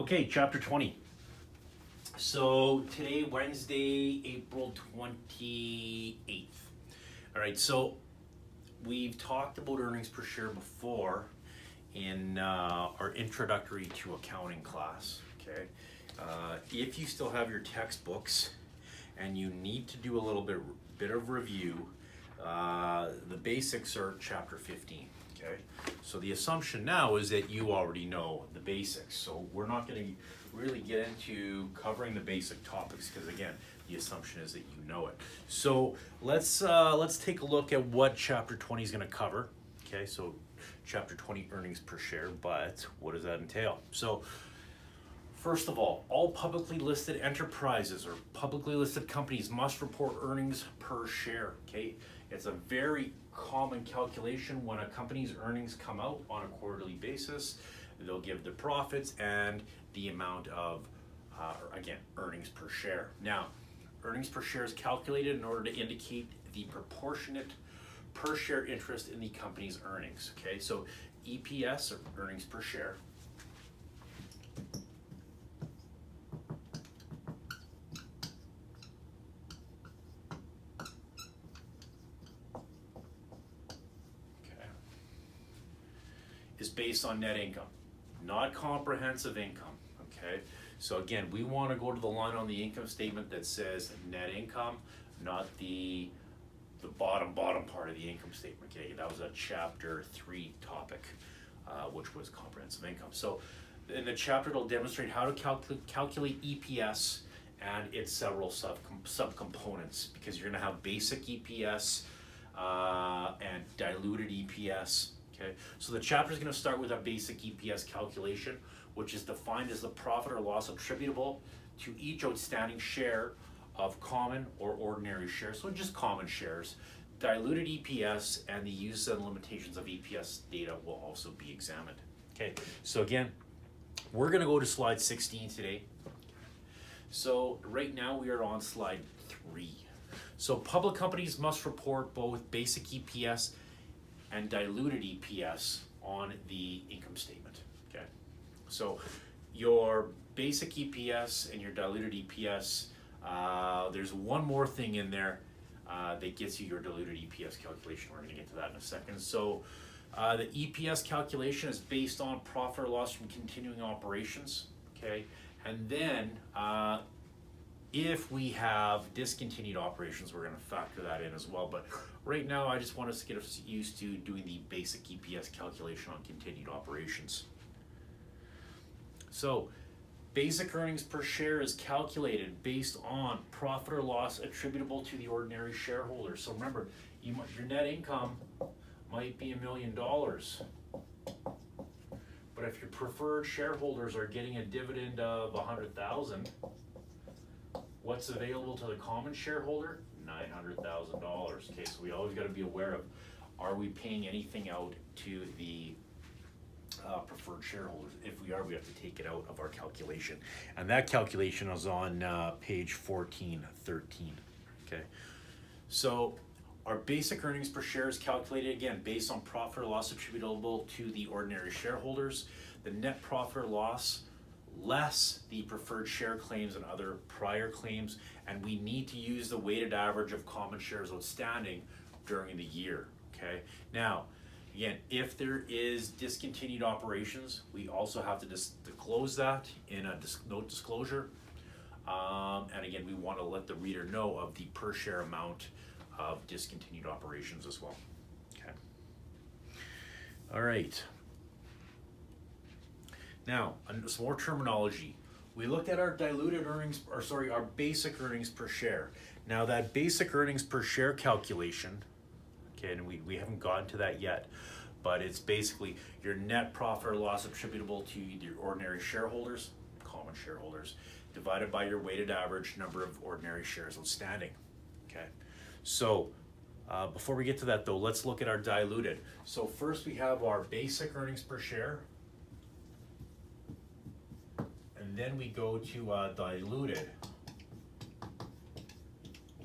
Okay, chapter 20. So today, Wednesday, April 28th. All right, so we've talked about earnings per share before in our introductory to accounting class, okay? If you still have your textbooks and you need to do a little bit of review, the basics are chapter 15. Okay, so the assumption now is that you already know the basics. So we're not going to really get into covering the basic topics because again, the assumption is that you know it. So let's take a look at what chapter 20 is going to cover. Okay, so chapter 20 earnings per share, but what does that entail? So first of all publicly listed enterprises or publicly listed companies must report earnings per share. Okay, it's a very common calculation when a company's earnings come out on a quarterly basis. They'll give the profits and the amount of, again, earnings per share. Now, earnings per share is calculated in order to indicate the proportionate per share interest in the company's earnings. Okay, so EPS, or earnings per share, is based on net income, not comprehensive income, okay? So again, we want to go to the line on the income statement that says net income, not the bottom part of the income statement, okay? That was a chapter 3 topic, which was comprehensive income. So in the chapter, it'll demonstrate how to calculate EPS and its several subcomponents, because you're gonna have basic EPS and diluted EPS. Okay, so the chapter is going to start with a basic EPS calculation, which is defined as the profit or loss attributable to each outstanding share of common or ordinary shares, so just common shares. Diluted EPS and the use and limitations of EPS data will also be examined. Okay, so again, we're going to go to slide 16 today. So right now we are on slide 3. So public companies must report both basic EPS and diluted EPS on the income statement, okay? So your basic EPS and your diluted EPS, there's one more thing in there that gets you your diluted EPS calculation. We're gonna get to that in a second. So the EPS calculation is based on profit or loss from continuing operations, okay? And then if we have discontinued operations, we're going to factor that in as well. But right now, I just want us to get used to doing the basic EPS calculation on continued operations. So, basic earnings per share is calculated based on profit or loss attributable to the ordinary shareholder. So remember, your net income might be $1 million. But if your preferred shareholders are getting a dividend of $100,000, what's available to the common shareholder? $900,000. Okay, so we always got to be aware of, are we paying anything out to the preferred shareholders? If we are, we have to take it out of our calculation. And that calculation is on page 1413. Okay, so our basic earnings per share is calculated again based on profit or loss attributable to the ordinary shareholders. The net profit or loss less the preferred share claims and other prior claims, and we need to use the weighted average of common shares outstanding during the year. Okay, now again, if there is discontinued operations, we also have to disclose that in a note disclosure, and again, we want to let the reader know of the per share amount of discontinued operations as well. Okay, all right. Now, some more terminology. We looked at our diluted earnings, our basic earnings per share. Now that basic earnings per share calculation, okay, and we haven't gotten to that yet, but it's basically your net profit or loss attributable to your ordinary shareholders, common shareholders, divided by your weighted average number of ordinary shares outstanding, okay? So, before we get to that though, let's look at our diluted. So first we have our basic earnings per share, and then we go to diluted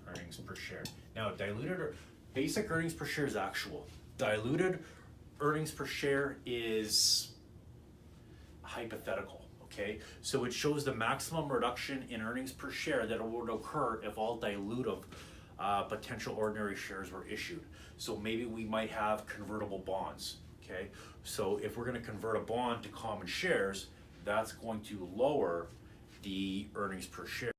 earnings per share. Now, diluted or basic earnings per share is actual. Diluted earnings per share is hypothetical. Okay, so it shows the maximum reduction in earnings per share that would occur if all dilutive potential ordinary shares were issued. So maybe we might have convertible bonds. Okay, so if we're going to convert a bond to common shares, that's going to lower the earnings per share.